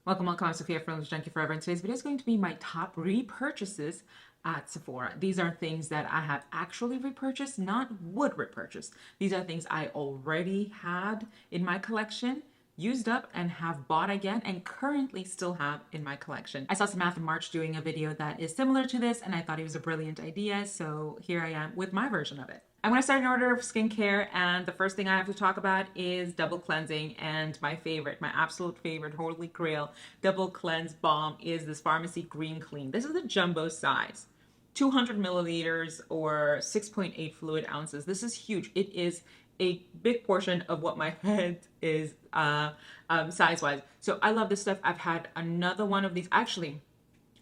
Welcome, I'm Sophia from Junkie Forever, and today's video is going to be my top repurchases at Sephora. These are things that I have actually repurchased, not would repurchase. These are things I already had in my collection, used up, and have bought again, and currently still have in my collection. I saw some math in March doing a video that is similar to this, and I thought it was a brilliant idea, so here I am with my version of it. I'm going to start an order of skincare, and the first thing I have to talk about is double cleansing. And my favorite, my absolute favorite, holy grail double cleanse balm is this Farmacy Green Clean. This is the jumbo size, 200 milliliters or 6.8 fluid ounces. This is huge. It is a big portion of what my head is size wise. So I love this stuff. I've had another one of these. Actually,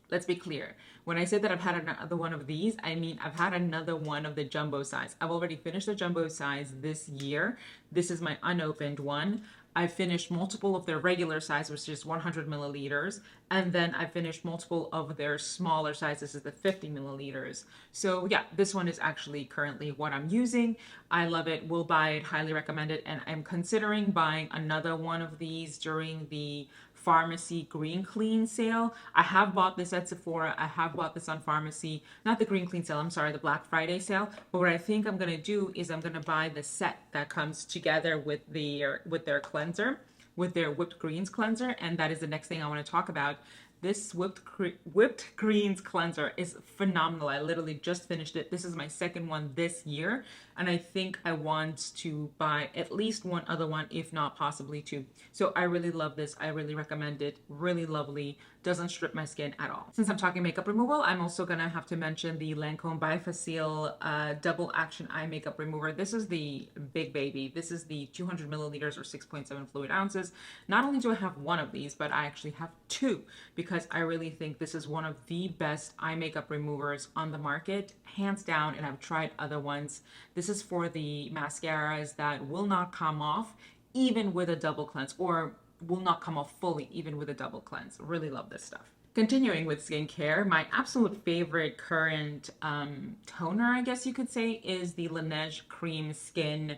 let's be clear. When I say that I've had another one of these, I mean I've had another one of the jumbo size. I've already finished the jumbo size this year. This is my unopened one. I finished multiple of their regular size, which is 100 milliliters. And then I finished multiple of their smaller size. This is the 50 milliliters. So yeah, this one is actually currently what I'm using. I love it. Will buy it. Highly recommend it. And I'm considering buying another one of these during the Farmacy Green Clean sale. I have bought this at Sephora. I have bought this on Farmacy, not the Green Clean sale, I'm sorry, the Black Friday sale. But what I think I'm gonna do is I'm gonna buy the set that comes together with their cleanser, with their whipped greens cleanser, and that is the next thing I want to talk about. This whipped greens cleanser is phenomenal. I literally just finished it. This is my second one this year, and I think I want to buy at least one other one, if not possibly two. So I really love this. I really recommend it. Really lovely. Doesn't strip my skin at all. Since I'm talking makeup removal, I'm also gonna have to mention the Lancome Bifacil Double Action Eye Makeup Remover. This is the big baby. This is the 200 milliliters or 6.7 fluid ounces. Not only do I have one of these, but I actually have two, because I really think this is one of the best eye makeup removers on the market, hands down, and I've tried other ones. This is for the mascaras that will not come off even with a double cleanse, or will not come off fully even with a double cleanse. Really love this stuff. Continuing with skincare, my absolute favorite current toner, I guess you could say, is the LANEIGE Cream Skin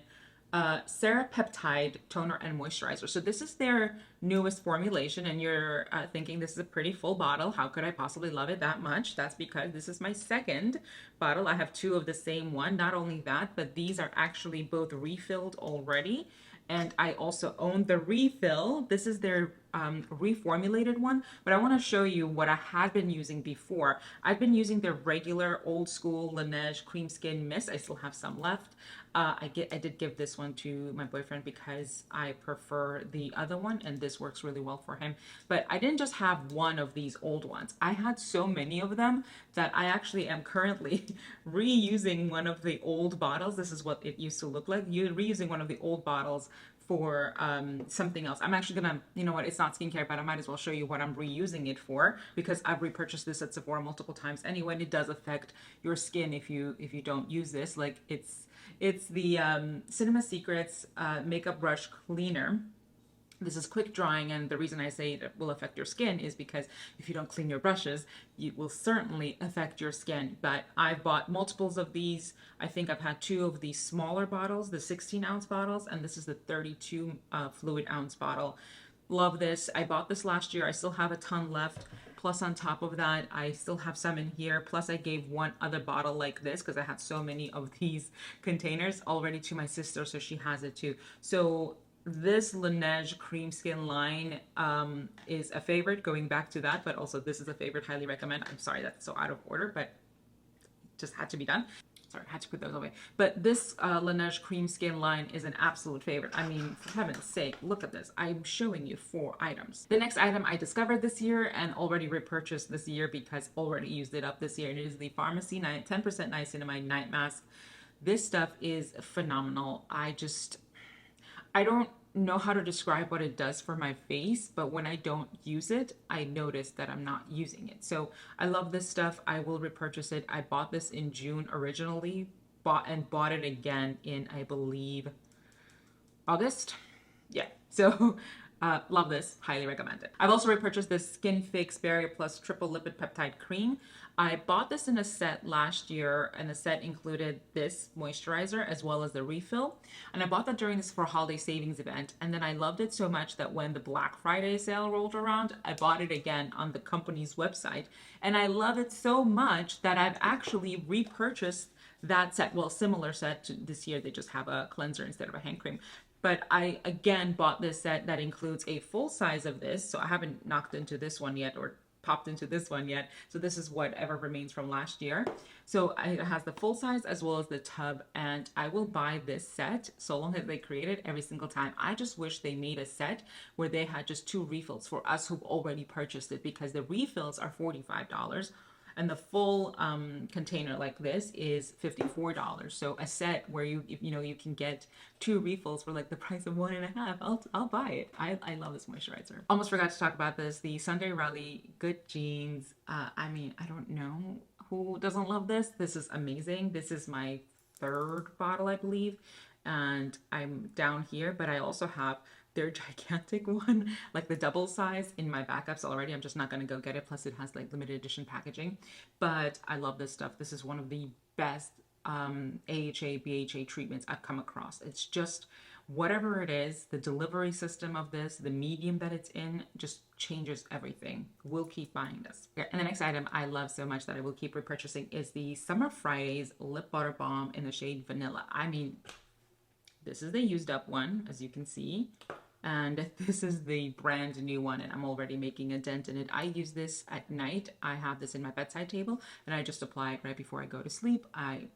Peptide Toner and Moisturizer. So this is their newest formulation, and you're thinking this is a pretty full bottle. How could I possibly love it that much? That's because this is my second bottle. I have two of the same one. Not only that, but these are actually both refilled already. And I also own the refill. This is their reformulated one, but I want to show you what I had been using before. I've been using their regular old school LANEIGE Cream Skin Mist. I still have some left. I did give this one to my boyfriend because I prefer the other one, and this works really well for him. But I didn't just have one of these old ones. I had so many of them that I actually am currently reusing one of the old bottles. This is what it used to look like. You're reusing one of the old bottles for something else. I'm actually gonna, you know what, it's not skincare, but I might as well show you what I'm reusing it for, because I've repurchased this at Sephora multiple times anyway, and it does affect your skin if you don't use this. Like it's the Cinema Secrets Makeup Brush Cleaner. This is quick drying, and the reason I say it will affect your skin is because if you don't clean your brushes, it will certainly affect your skin. But I've bought multiples of these. I think I've had two of these smaller bottles, the 16-ounce bottles, and this is the 32 fluid ounce bottle. Love this. I bought this last year. I still have a ton left. Plus, on top of that, I still have some in here. Plus, I gave one other bottle like this because I had so many of these containers already to my sister, so she has it too. So this LANEIGE Cream Skin line is a favorite, going back to that, but also this is a favorite. Highly recommend. I'm sorry that's so out of order, but just had to be done. Sorry, I had to put those away. But this LANEIGE Cream Skin line is an absolute favorite. I mean, for heaven's sake, look at this. I'm showing you 4 items. The next item I discovered this year and already repurchased this year because already used it up this year, and it is the Farmacy 10% Niacinamide Night Mask. This stuff is phenomenal. I don't know how to describe what it does for my face, but when I don't use it, I notice that I'm not using it. So I love this stuff. I will repurchase it. I bought this in June originally, bought it again in, I believe, August. Yeah. So Love this, highly recommend it. I've also repurchased this Skinfix Barrier Plus Triple Lipid Peptide Cream. I bought this in a set last year, and the set included this moisturizer as well as the refill. And I bought that during this for holiday savings event. And then I loved it so much that when the Black Friday sale rolled around, I bought it again on the company's website. And I love it so much that I've actually repurchased that set. Well, similar set to this year. They just have a cleanser instead of a hand cream. But I again bought this set that includes a full size of this. So I haven't knocked into this one yet or popped into this one yet. So this is whatever remains from last year. So it has the full size as well as the tub, and I will buy this set so long as they create it every single time. I just wish they made a set where they had just 2 refills for us who've already purchased it, because the refills are $45. And the full container like this is $54. So a set where you can get 2 refills for like the price of 1.5. I'll buy it. I love this moisturizer. Almost forgot to talk about this. The Sunday RileyGood jeans. I mean, I don't know who doesn't love this. This is amazing. This is my 3rd bottle, I believe, and I'm down here. But I also have their gigantic one, like the double size, in my backups already. I'm just not going to go get it. Plus it has like limited edition packaging. But I love this stuff. This is one of the best AHA, BHA treatments I've come across. It's just whatever it is, the delivery system of this, the medium that it's in, just changes everything. We'll keep buying this. And the next item I love so much that I will keep repurchasing is the Summer Fridays Lip Butter Balm in the shade Vanilla. I mean, this is the used up one, as you can see. And this is the brand new one, and I'm already making a dent in it. I use this at night. I have this in my bedside table, and I just apply it right before I go to sleep. I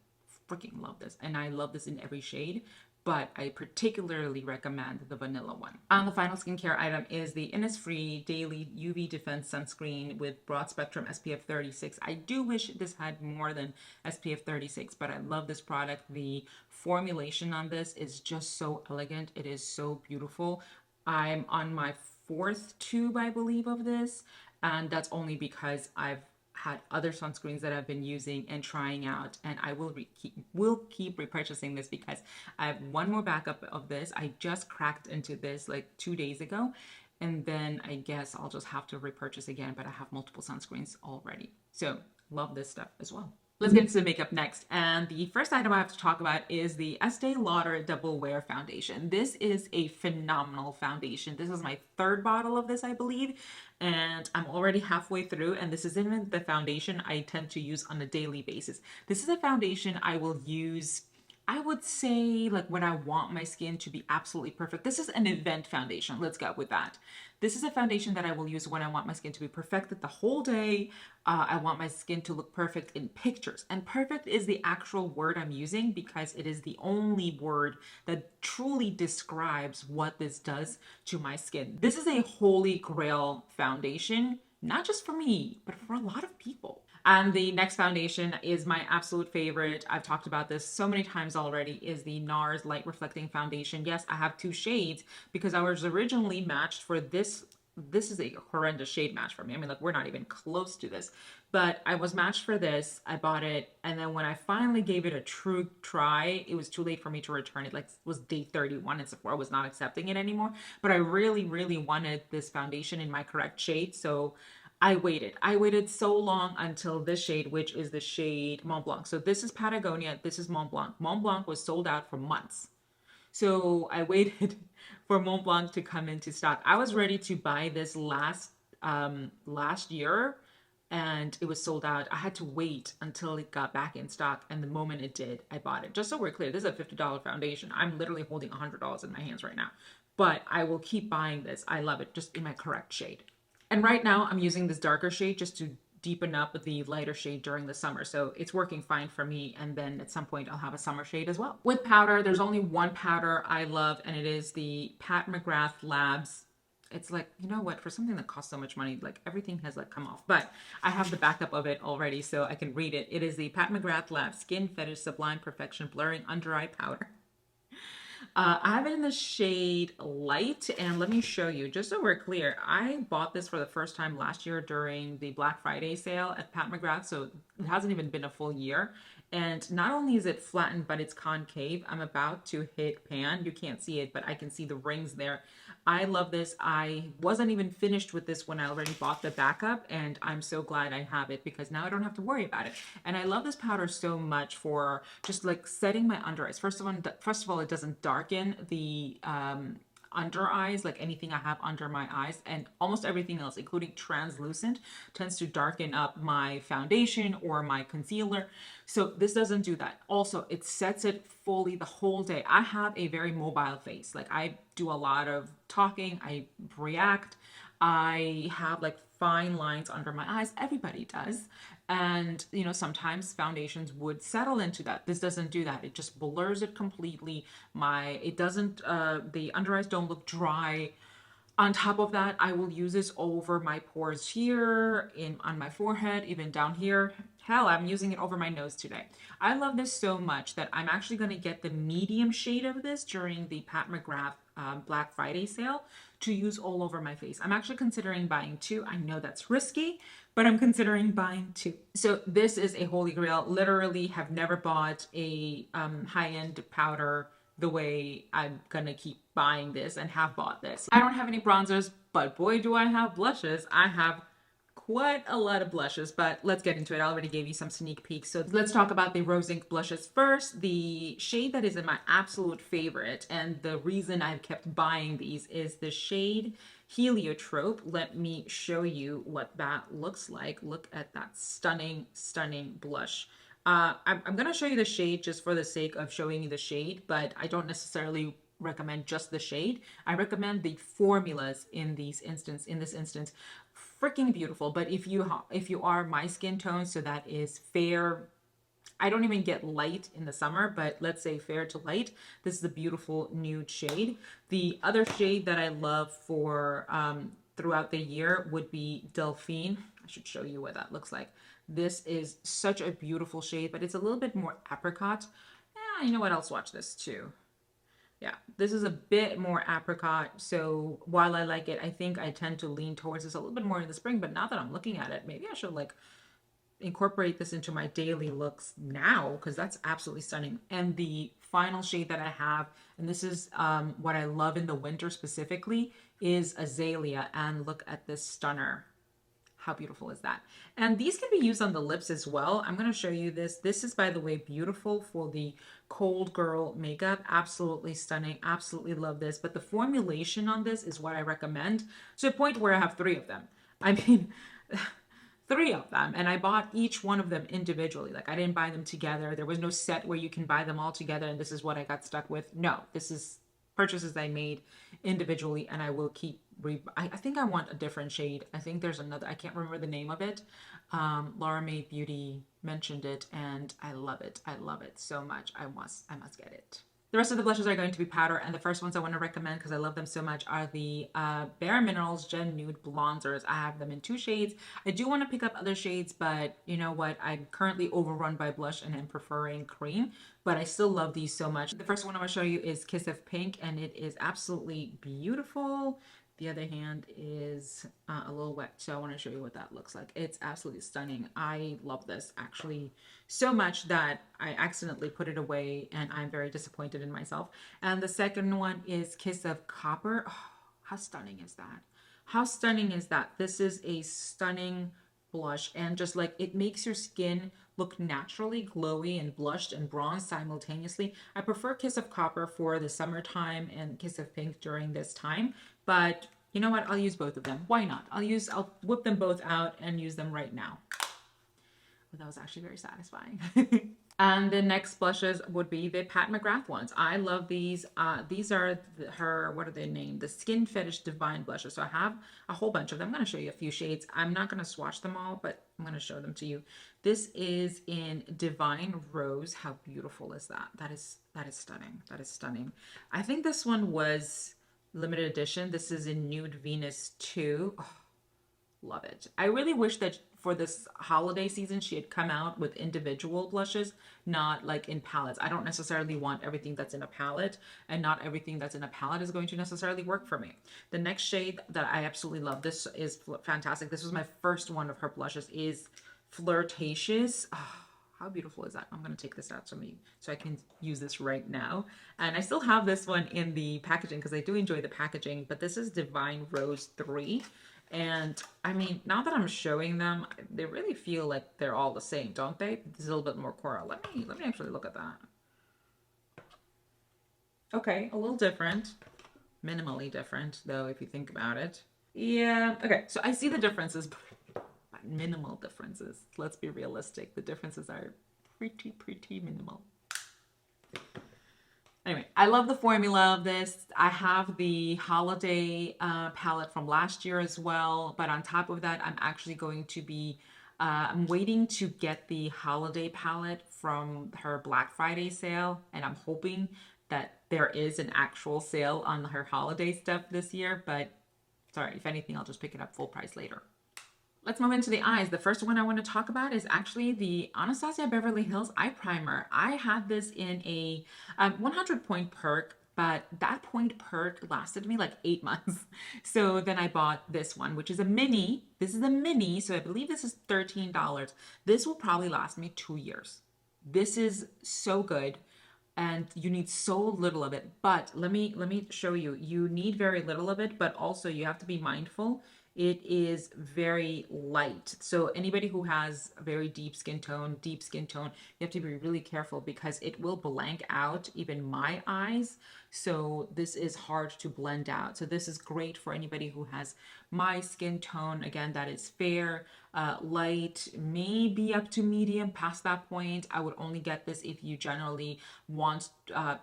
freaking love this, and I love this in every shade, but I particularly recommend the vanilla one. And the final skincare item is the Innisfree Daily UV Defense Sunscreen with broad spectrum SPF 36. I do wish this had more than SPF 36, but I love this product. The formulation on this is just so elegant. It is so beautiful. I'm on my 4th tube, I believe, of this, and that's only because I've had other sunscreens that I've been using and trying out, and I will keep repurchasing this because I have one more backup of this. I just cracked into this like 2 days ago, and then I guess I'll just have to repurchase again, but I have multiple sunscreens already. So love this stuff as well. Let's get into the makeup next. And the first item I have to talk about is the Estée Lauder Double Wear Foundation. This is a phenomenal foundation. This is my 3rd bottle of this, I believe. And I'm already halfway through. And this isn't the foundation I tend to use on a daily basis. This is a foundation I will use, I would say, like when I want my skin to be absolutely perfect. This is an event foundation. Let's go with that. This is a foundation that I will use when I want my skin to be perfected the whole day. I want my skin to look perfect in pictures. And perfect is the actual word I'm using because it is the only word that truly describes what this does to my skin. This is a holy grail foundation, not just for me, but for a lot of people. And the next foundation is my absolute favorite. I've talked about this so many times already, is the NARS Light Reflecting Foundation. Yes, I have 2 shades because I was originally matched for this. This is a horrendous shade match for me. I mean, like, we're not even close to this. But I was matched for this. I bought it. And then when I finally gave it a true try, it was too late for me to return it. Like, it was day 31 and Sephora was not accepting it anymore. But I really, really wanted this foundation in my correct shade. So I waited. I waited so long until this shade, which is the shade Mont Blanc. So this is Patagonia. This is Mont Blanc. Mont Blanc was sold out for months. So I waited for Mont Blanc to come into stock. I was ready to buy this last year, and it was sold out. I had to wait until it got back in stock, and the moment it did, I bought it. Just so we're clear, this is a $50 foundation. I'm literally holding $100 in my hands right now, but I will keep buying this. I love it, just in my correct shade. And right now I'm using this darker shade just to deepen up the lighter shade during the summer. So it's working fine for me. And then at some point I'll have a summer shade as well. With powder, there's only one powder I love, and it is the Pat McGrath Labs. It's like, you know what, for something that costs so much money, like everything has like come off, but I have the backup of it already so I can read it. It is the Pat McGrath Labs Skin Fetish Sublime Perfection Blurring Under Eye Powder. I have it in the shade Light, and let me show you, just so we're clear, I bought this for the first time last year during the Black Friday sale at Pat McGrath, so it hasn't even been a full year. And not only is it flattened, but it's concave. I'm about to hit pan. You can't see it, but I can see the rings there. I love this. I wasn't even finished with this when I already bought the backup, and I'm so glad I have it because now I don't have to worry about it. And I love this powder so much for just like setting my under eyes. First of all, it doesn't darken the under eyes, like anything I have under my eyes, and almost everything else, including translucent, tends to darken up my foundation or my concealer. So this doesn't do that. Also, it sets it fully the whole day. I have a very mobile face. Like I do a lot of talking, I react, I have like fine lines under my eyes. Everybody does. And, you know, sometimes foundations would settle into that. This doesn't do that. It just blurs it completely. It doesn't, the under eyes don't look dry. On top of that, I will use this over my pores here, on my forehead, even down here. Hell, I'm using it over my nose today. I love this so much that I'm actually going to get the medium shade of this during the Pat McGrath Black Friday sale to use all over my face. I'm actually considering buying two. I know that's risky, but I'm considering buying two. So this is a holy grail. Literally have never bought a high-end powder the way I'm gonna keep buying this and have bought this. I don't have any bronzers, but boy, do I have blushes. I have quite a lot of blushes, but let's get into it. I already gave you some sneak peeks. So let's talk about the Rose Ink blushes first. The shade that is in my absolute favorite, and the reason I've kept buying these, is the shade Heliotrope. Let me show you what that looks like. Look at that stunning, stunning blush. I'm going to show you the shade just for the sake of showing you the shade, but I don't necessarily recommend just the shade. I recommend the formulas in this instance. Freaking beautiful. But if you are my skin tone, so that is fair, I don't even get light in the summer, but let's say fair to light, this is a beautiful nude shade. The other shade that I love for throughout the year would be Delphine. I should show you what that looks like. This is such a beautiful shade, but it's a little bit more apricot. You know what? I'll swatch this too. Yeah, this is a bit more apricot. So while I like it, I think I tend to lean towards this a little bit more in the spring. But now that I'm looking at it, maybe I should like incorporate this into my daily looks now, because that's absolutely stunning. And the final shade that I have, and this is what I love in the winter specifically, is Azalea. And look at this stunner. How beautiful is that? And these can be used on the lips as well. I'm going to show you this. This is, by the way, beautiful for the cold girl makeup. Absolutely stunning. Absolutely love this. But the formulation on this is what I recommend, to a point where I have three of them. I mean, three of them. And I bought each one of them individually. Like I didn't buy them together. There was no set where you can buy them all together and this is what I got stuck with. No, this is purchases I made individually, and I will keep I think I want a different shade. I think there's another, I can't remember the name of it. Laura May Beauty mentioned it and I love it. I love it so much. I must get it. The rest of the blushes are going to be powder, and the first ones I want to recommend because I love them so much are the Bare Minerals Gen Nude Bronzers. I have them in two shades. I do want to pick up other shades, but you know what? I'm currently overrun by blush and I'm preferring cream, but I still love these so much. The first one I want to show you is Kiss of Pink, and it is absolutely beautiful. The other hand is a little wet, so I want to show you what that looks like. It's absolutely stunning. I love this actually so much that I accidentally put it away, and I'm very disappointed in myself. And the second one is Kiss of Copper. Oh, how stunning is that? How stunning is that? This is a stunning blush, and just like it makes your skin look naturally glowy and blushed and bronzed simultaneously. I prefer Kiss of Copper for the summertime and Kiss of Pink during this time, but you know what? I'll use both of them. Why not? I'll whip them both out and use them right now. Well, that was actually very satisfying. And the next blushes would be the Pat McGrath ones. I love these. These are her, what are they named? The Skin Fetish Divine blushes. So I have a whole bunch of them. I'm going to show you a few shades. I'm not going to swatch them all, but I'm going to show them to you. This is in Divine Rose. How beautiful is that? That is stunning. That is stunning. I think this one was limited edition. This is in Nude Venus 2. Oh, love it. I really wish that for this holiday season she had come out with individual blushes, not like in palettes. I don't necessarily want everything that's in a palette, and not everything that's in a palette is going to necessarily work for me. The next shade that I absolutely love, this is fantastic. This was my first one of her blushes, is Flirtatious. Oh, How beautiful is that? I'm going to take this out so I can use this right now. And I still have this one in the packaging because I do enjoy the packaging, but this is Divine Rose 3. And I mean, now that I'm showing them, they really feel like they're all the same, don't they? There's a little bit more coral. Let me actually look at that. Okay, a little different. Minimally different, though, if you think about it. Yeah, okay, so I see the differences, but minimal differences. Let's be realistic. The differences are pretty minimal. Anyway, I love the formula of this. I have the holiday palette from last year as well, but on top of that, I'm actually going to be I'm waiting to get the holiday palette from her Black Friday sale, and I'm hoping that there is an actual sale on her holiday stuff this year, but sorry, if anything, I'll just pick it up full price later. Let's move into the eyes. The first one I want to talk about is actually the Anastasia Beverly Hills Eye Primer. I had this in a 100 point perk, but that point perk lasted me like 8 months. So then I bought this one, which is a mini. This is a mini, so I believe this is $13. This will probably last me 2 years. This is so good. And you need so little of it, but let me show you. You need very little of it, but also you have to be mindful. It is very light. So anybody who has a very deep skin tone, you have to be really careful because it will blank out even my eyes. So this is hard to blend out. So this is great for anybody who has my skin tone. Again, that is fair, light, maybe up to medium. Past that point, I would only get this if you generally want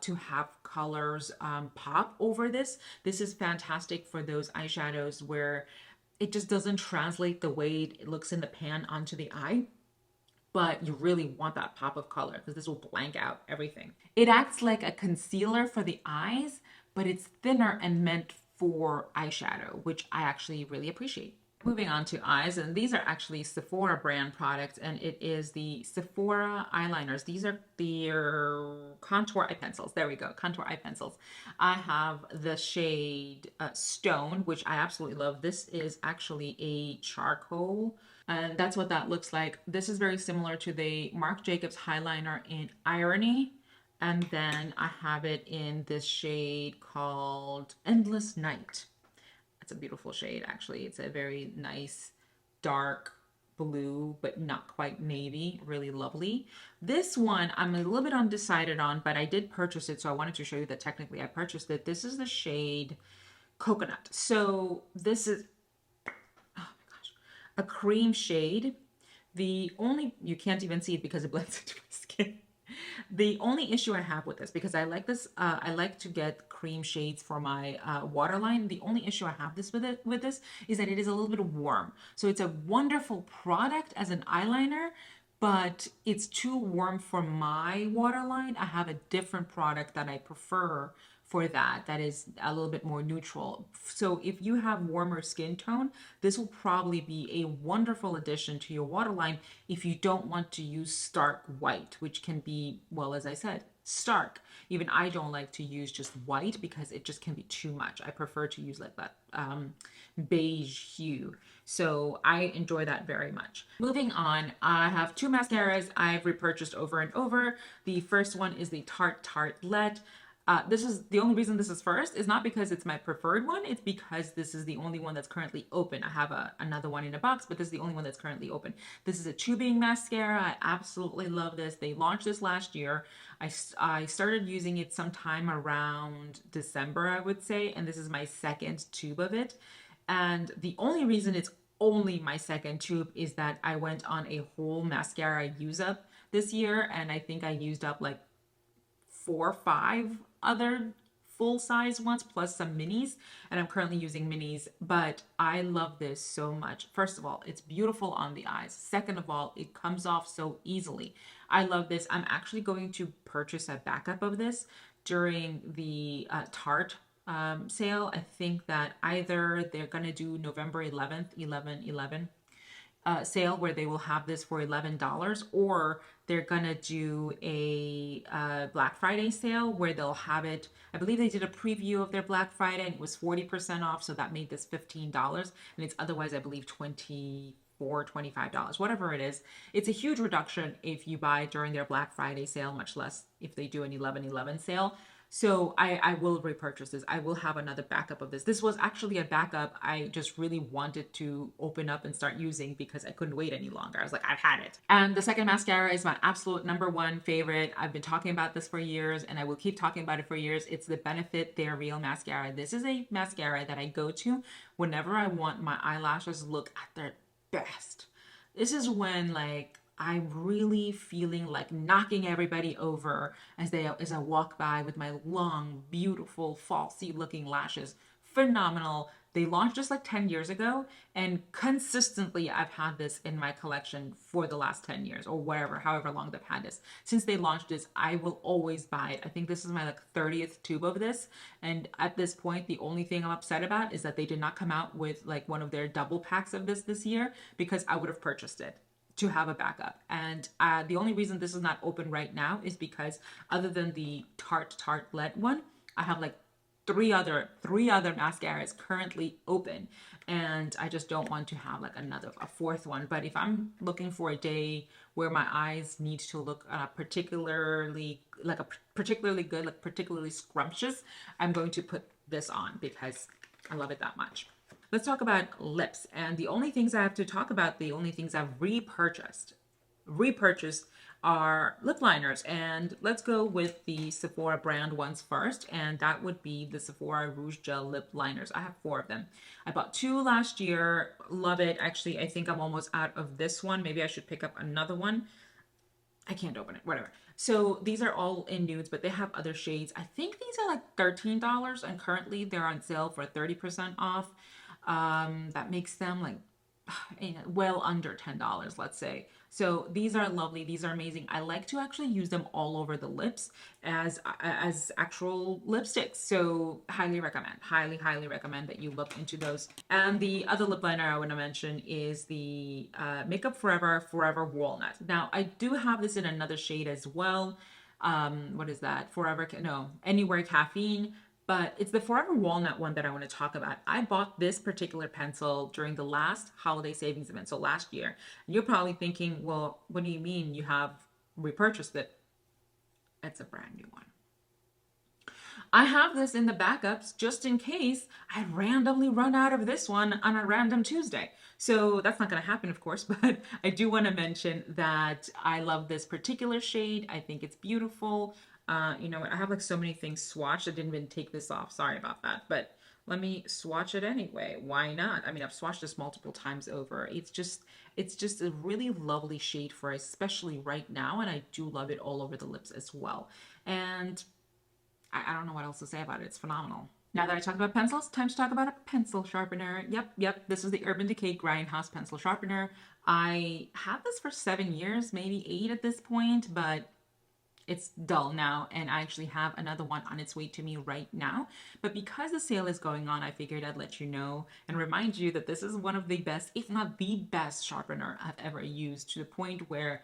to have colors pop over this. This is fantastic for those eyeshadows where it just doesn't translate the way it looks in the pan onto the eye, but you really want that pop of color because this will blank out everything. It acts like a concealer for the eyes, but it's thinner and meant for eyeshadow, which I actually really appreciate. Moving on to eyes, and these are actually Sephora brand products, and it is the Sephora eyeliners. These are their contour eye pencils. There we go, contour eye pencils. I have the shade Stone, which I absolutely love. This is actually a charcoal, and that's what that looks like. This is very similar to the Marc Jacobs highliner in Irony. And then I have it in this shade called Endless Night. It's a beautiful shade, actually. It's a very nice dark blue, but not quite navy. Really lovely. This one I'm a little bit undecided on, but I did purchase it, so I wanted to show you that technically I purchased it. This is the shade Coconut. So this is, oh my gosh, a cream shade. You can't even see it because it blends into my skin. The only issue I have with this, because I like this, I like to get cream shades for my waterline. The only issue I have with this is that it is a little bit warm. So it's a wonderful product as an eyeliner, but it's too warm for my waterline. I have a different product that I prefer for that is a little bit more neutral. So if you have warmer skin tone, this will probably be a wonderful addition to your waterline if you don't want to use stark white, which can be, well, as I said, stark. Even I don't like to use just white because it just can be too much. I prefer to use like that beige hue. So I enjoy that very much. Moving on, I have two mascaras I've repurchased over and over. The first one is the Tarte Tartelette. This is the only reason this is first is not because it's my preferred one. It's because this is the only one that's currently open. I have another one in a box, but this is the only one that's currently open. This is a tubing mascara. I absolutely love this. They launched this last year. I started using it sometime around December, I would say, and this is my second tube of it. And the only reason it's only my second tube is that I went on a whole mascara use up this year, and I think I used up like 4 or 5 other full-size ones plus some minis, and I'm currently using minis, but I love this so much. First of all, it's beautiful on the eyes. Second of all, it comes off so easily. I love this. I'm actually going to purchase a backup of this during the Tarte sale. I think that either they're going to do November 11th, 11/11 sale where they will have this for $11, or they're gonna do a Black Friday sale where they'll have it. I believe they did a preview of their Black Friday and it was 40% off, so that made this $15, and it's otherwise I believe $25 24, $25, whatever it is. It's a huge reduction if you buy during their Black Friday sale, much less if they do an 11/11 sale. So I will repurchase this. I will have another backup of this. This was actually a backup I just really wanted to open up and start using because I couldn't wait any longer. I was like, I've had it. And the second mascara is my absolute number one favorite. I've been talking about this for years and I will keep talking about it for years. It's the Benefit They're Real mascara. This is a mascara that I go to whenever I want my eyelashes look at their best. This is when like I'm really feeling like knocking everybody over as I walk by with my long, beautiful, falsy looking lashes. Phenomenal. They launched just like 10 years ago, and consistently I've had this in my collection for the last 10 years or whatever, however long they've had this. Since they launched this, I will always buy it. I think this is my like 30th tube of this. And at this point, the only thing I'm upset about is that they did not come out with like one of their double packs of this year, because I would have purchased it to have a backup. And the only reason this is not open right now is because other than the Tartelette one, I have like three other mascaras currently open, and I just don't want to have like a fourth one. But if I'm looking for a day where my eyes need to look particularly good, like particularly scrumptious, I'm going to put this on because I love it that much. Let's talk about lips. And the only things I have to talk about, the only things I've repurchased are lip liners. And let's go with the Sephora brand ones first. And that would be the Sephora Rouge Gel Lip Liners. I have 4 of them. I bought 2 last year. Love it. Actually, I think I'm almost out of this one. Maybe I should pick up another one. I can't open it, whatever. So these are all in nudes, but they have other shades. I think these are like $13, and currently they're on sale for 30% off. That makes them like well under $10, let's say. So these are lovely. These are amazing. I like to actually use them all over the lips as actual lipsticks. So highly recommend, highly recommend that you look into those. And the other lip liner I want to mention is the Makeup Forever Walnut. Now I do have this in another shade as well. What is that? Anywhere Caffeine. But it's the Forever Walnut one that I want to talk about. I bought this particular pencil during the last holiday savings event, so last year. And you're probably thinking, well, what do you mean you have repurchased it? It's a brand new one. I have this in the backups just in case I randomly run out of this one on a random Tuesday. So that's not going to happen, of course, but I do want to mention that I love this particular shade. I think it's beautiful. You know what? I have like so many things swatched. I didn't even take this off. Sorry about that. But let me swatch it anyway. Why not? I mean, I've swatched this multiple times over. It's just a really lovely shade for especially right now. And I do love it all over the lips as well. And I don't know what else to say about it. It's phenomenal. Now that I talked about pencils, time to talk about a pencil sharpener. Yep. This is the Urban Decay Grindhouse pencil sharpener. I had this for 7 years, maybe 8 at this point, but it's dull now, and I actually have another one on its way to me right now. But because the sale is going on, I figured I'd let you know and remind you that this is one of the best, if not the best sharpener I've ever used, to the point where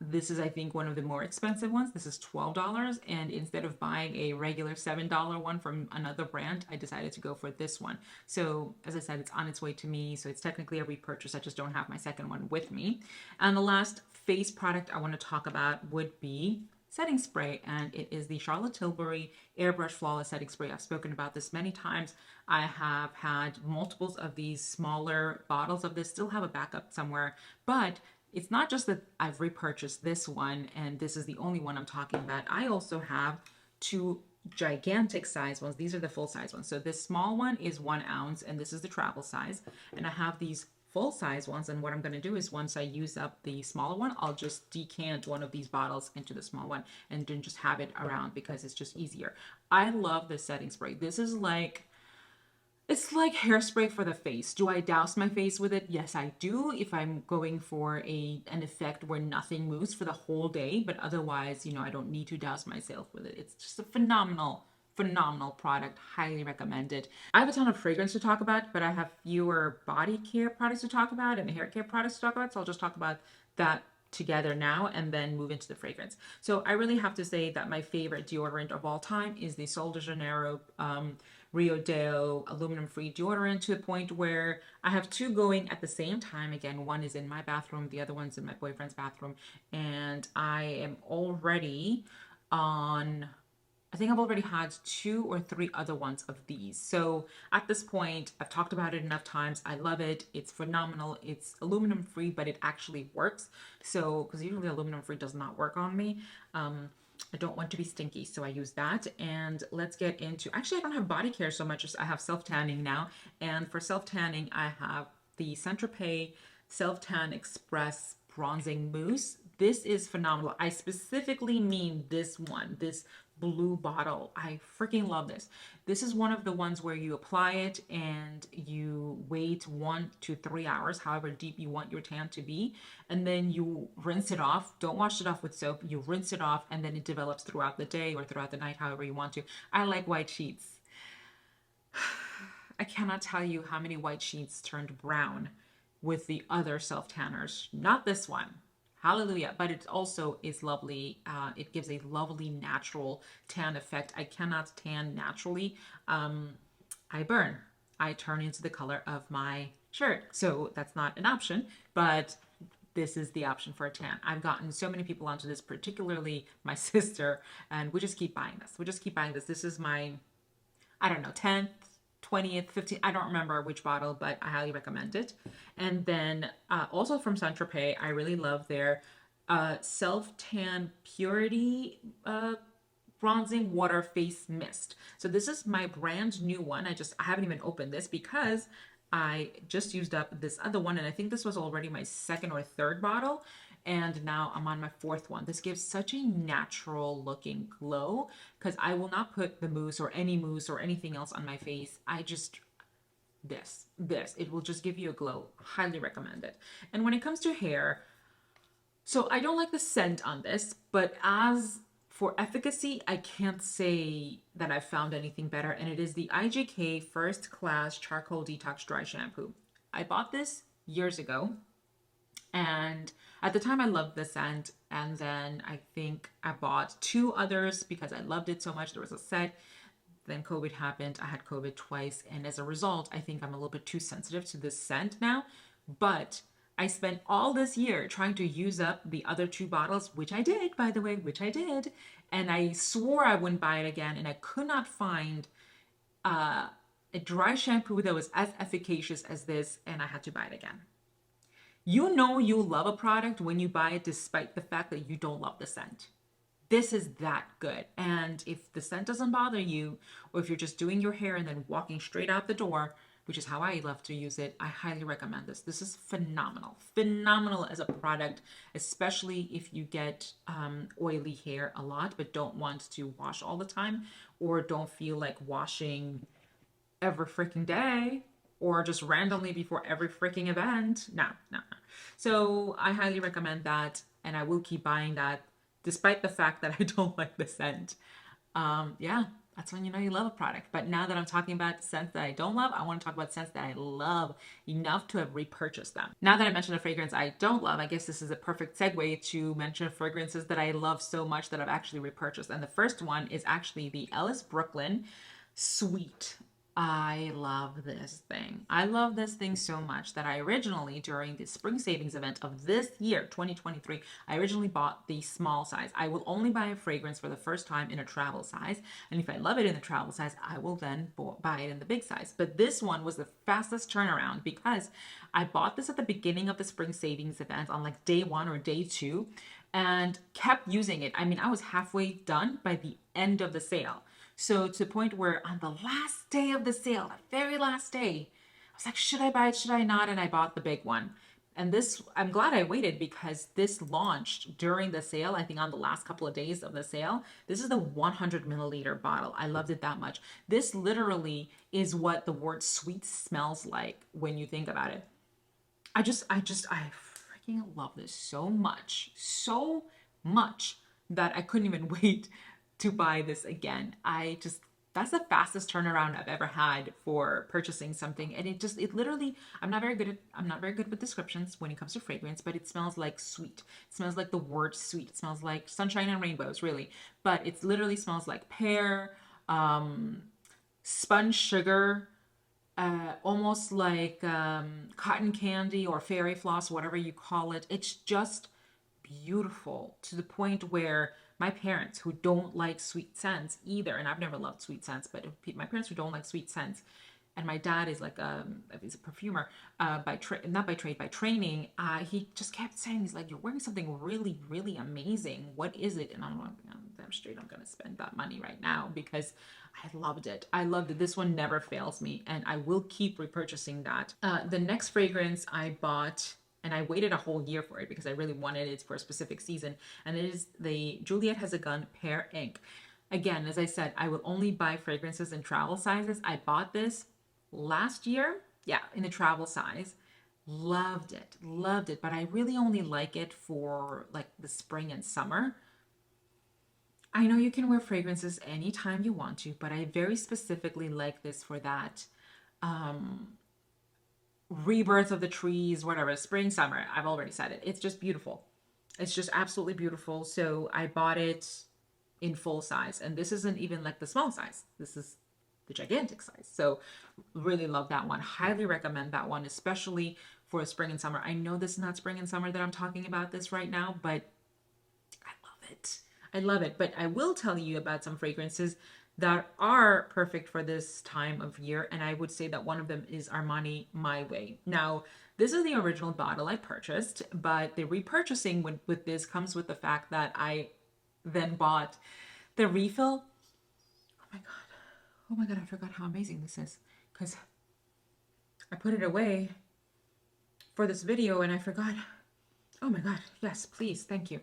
this is, I think, one of the more expensive ones. This is $12, and instead of buying a regular $7 one from another brand, I decided to go for this one. So as I said, it's on its way to me, so it's technically a repurchase. I just don't have my second one with me. And the last face product I want to talk about would be setting spray, and it is the Charlotte Tilbury Airbrush Flawless Setting Spray. I've spoken about this many times. I have had multiples of these smaller bottles of this, still have a backup somewhere, but it's not just that I've repurchased this one and this is the only one I'm talking about. I also have 2 gigantic size ones. These are the full size ones. So this small one is 1 ounce, and this is the travel size. And I have these full size ones, and what I'm going to do is once I use up the smaller one, I'll just decant one of these bottles into the small one and then just have it around because it's just easier. I love this setting spray. This is like, it's like hairspray for the face. Do I douse my face with it? Yes, I do, if I'm going for an effect where nothing moves for the whole day, but otherwise, I don't need to douse myself with it. It's just a phenomenal product. Highly recommended. I have a ton of fragrance to talk about, but I have fewer body care products to talk about and hair care products to talk about, so I'll just talk about that together now and then move into the fragrance. So I really have to say that my favorite deodorant of all time is the Sol de Janeiro Rio Deo aluminum-free deodorant to the point where I have two going at the same time. Again, one is in my bathroom, the other one's in my boyfriend's bathroom, and I am already on, I think I've already had 2 or 3 other ones of these. So at this point, I've talked about it enough times. I love it. It's phenomenal. It's aluminum free, but it actually works. So, because usually aluminum free does not work on me. I don't want to be stinky, so I use that. And let's get into, actually, I don't have body care so much as I have self-tanning now. And for self-tanning, I have the Saint Tropez Self-Tan Express Bronzing Mousse. This is phenomenal. I specifically mean this one, this blue bottle. I freaking love this. This is one of the ones where you apply it and you wait 1 to 3 hours, however deep you want your tan to be, and then you rinse it off. Don't wash it off with soap. You rinse it off, and then it develops throughout the day or throughout the night, however you want to. I like white sheets. I cannot tell you how many white sheets turned brown with the other self-tanners. Not this one. Hallelujah. But it also is lovely. It gives a lovely natural tan effect. I cannot tan naturally. I burn. I turn into the color of my shirt. So that's not an option, but this is the option for a tan. I've gotten so many people onto this, particularly my sister, and we just keep buying this. We just keep buying this. This is my, I don't know, 10th, 20th, 15th, I don't remember which bottle, but I highly recommend it. And then also from Saint Tropez, I really love their Self-Tan Purity Bronzing Water Face Mist. So this is my brand new one. I haven't even opened this because I just used up this other one, and I think this was already my 2nd or 3rd bottle, and now I'm on my 4th one. This gives such a natural looking glow because I will not put the mousse or anything else on my face. I just, this, it will just give you a glow. Highly recommend it. And when it comes to hair, so I don't like the scent on this, but as for efficacy, I can't say that I've found anything better, and it is the IJK First Class Charcoal Detox Dry Shampoo. I bought this years ago, and at the time I loved the scent, and then I think I bought 2 others because I loved it so much. There was a set. Then COVID happened. I had COVID twice, and as a result, I think I'm a little bit too sensitive to this scent now. But I spent all this year trying to use up the other 2 bottles, which I did, by the way, and I swore I wouldn't buy it again, and I could not find a dry shampoo that was as efficacious as this, and I had to buy it again. You know you love a product when you buy it despite the fact that you don't love the scent. This is that good. And if the scent doesn't bother you, or if you're just doing your hair and then walking straight out the door, which is how I love to use it, I highly recommend this. This is phenomenal. Phenomenal as a product, especially if you get oily hair a lot, but don't want to wash all the time, or don't feel like washing every freaking day, or just randomly before every freaking event. No. So I highly recommend that, and I will keep buying that, despite the fact that I don't like the scent. Yeah. That's when you know you love a product. But now that I'm talking about scents that I don't love, I want to talk about scents that I love enough to have repurchased them. Now that I mentioned a fragrance I don't love, I guess this is a perfect segue to mention fragrances that I love so much that I've actually repurchased. And the first one is actually the Ellis Brooklyn Sweet. I love this thing. I love this thing so much that I originally, during the spring savings event of this year, 2023, I originally bought the small size. I will only buy a fragrance for the first time in a travel size. And if I love it in the travel size, I will then buy it in the big size. But this one was the fastest turnaround because I bought this at the beginning of the spring savings event on like day 1 or day 2 and kept using it. I mean, I was halfway done by the end of the sale. So to the point where on the last day of the sale, the very last day, I was like, should I buy it? Should I not? And I bought the big one. And this, I'm glad I waited because this launched during the sale, I think on the last couple of days of the sale. This is the 100 milliliter bottle. I loved it that much. This literally is what the word sweet smells like when you think about it. I freaking love this so much that I couldn't even wait to buy this again. That's the fastest turnaround I've ever had for purchasing something. And it literally, I'm not very good with descriptions when it comes to fragrance, but it smells like sweet. It smells like the word sweet. It smells like sunshine and rainbows, really. But it literally smells like pear, sponge sugar, almost like cotton candy or fairy floss, whatever you call it. It's just beautiful to the point where my parents who don't like sweet scents either, and I've never loved sweet scents, but my parents who don't like sweet scents, and my dad is like he's a perfumer not by trade, by training. He just kept saying, he's like, you're wearing something really, really amazing. What is it? And I'm like, damn straight, I'm gonna spend that money right now because I loved it. I loved it. This one never fails me, and I will keep repurchasing that. The next fragrance I bought, and I waited a whole year for it because I really wanted it for a specific season, and it is the Juliet Has a Gun Pear Ink. Again, as I said, I will only buy fragrances in travel sizes. I bought this last year, yeah, in the travel size. Loved it, but I really only like it for like the spring and summer. I know you can wear fragrances anytime you want to, but I very specifically like this for that rebirth of the trees, whatever, spring, summer. I've already said it. It's just beautiful. It's just absolutely beautiful. So I bought it in full size, and this isn't even like the small size. This is the gigantic size. So really love that one. Highly recommend that one, especially for spring and summer. I know this is not spring and summer that I'm talking about this right now, but I love it. I love it. But I will tell you about some fragrances that are perfect for this time of year, and I would say that one of them is Armani My Way. Now, this is the original bottle I purchased, but the repurchasing with this comes with the fact that I then bought the refill. Oh my God. Oh my God, I forgot how amazing this is because I put it away for this video and I forgot. Oh my God. Yes, please. Thank you.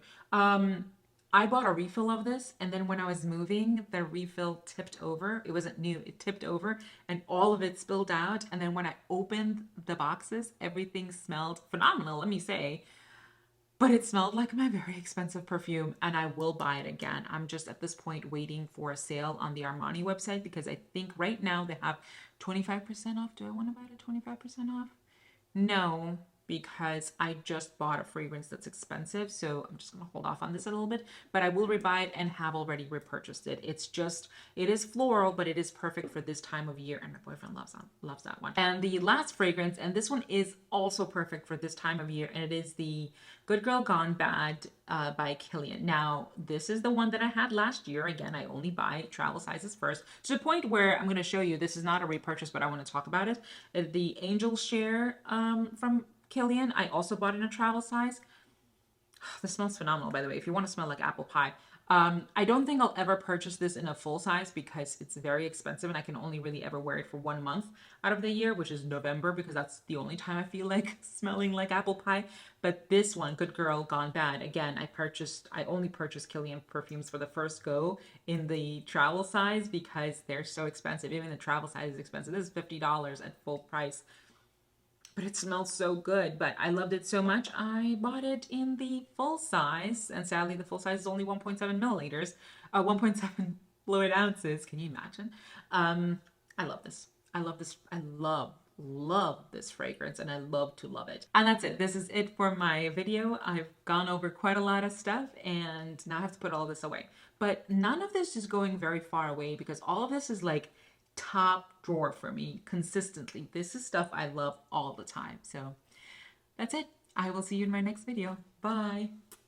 I bought a refill of this, and then when I was moving, the refill tipped over. It wasn't new, it tipped over, and all of it spilled out. And then when I opened the boxes, everything smelled phenomenal, let me say. But it smelled like my very expensive perfume, and I will buy it again. I'm just at this point waiting for a sale on the Armani website because I think right now they have 25% off. Do I want to buy it at 25% off? No, because I just bought a fragrance that's expensive, so I'm just going to hold off on this a little bit, but I will rebuy it and have already repurchased it. It's just, it is floral, but it is perfect for this time of year, and my boyfriend loves that one. And the last fragrance, and this one is also perfect for this time of year, and it is the Good Girl Gone Bad by Kilian. Now, this is the one that I had last year. Again, I only buy travel sizes first, to the point where I'm going to show you, this is not a repurchase, but I want to talk about it. The Angel Share from Kilian, I also bought in a travel size. This smells phenomenal, by the way, if you want to smell like apple pie. I don't think I'll ever purchase this in a full size because it's very expensive and I can only really ever wear it for 1 month out of the year, which is November, because that's the only time I feel like smelling like apple pie. But this one, Good Girl Gone Bad, again, I only purchased Kilian perfumes for the first go in the travel size because they're so expensive. Even the travel size is expensive. This is $50 at full price. But it smells so good. But I loved it so much, I bought it in the full size. And sadly, the full size is only 1.7 milliliters, 1.7 fluid ounces. Can you imagine? I love this. I love this. I love this fragrance, and I love to love it. And that's it. This is it for my video. I've gone over quite a lot of stuff, and now I have to put all this away. But none of this is going very far away because all of this is like top drawer for me consistently. This is stuff I love all the time. So that's it. I will see you in my next video. Bye.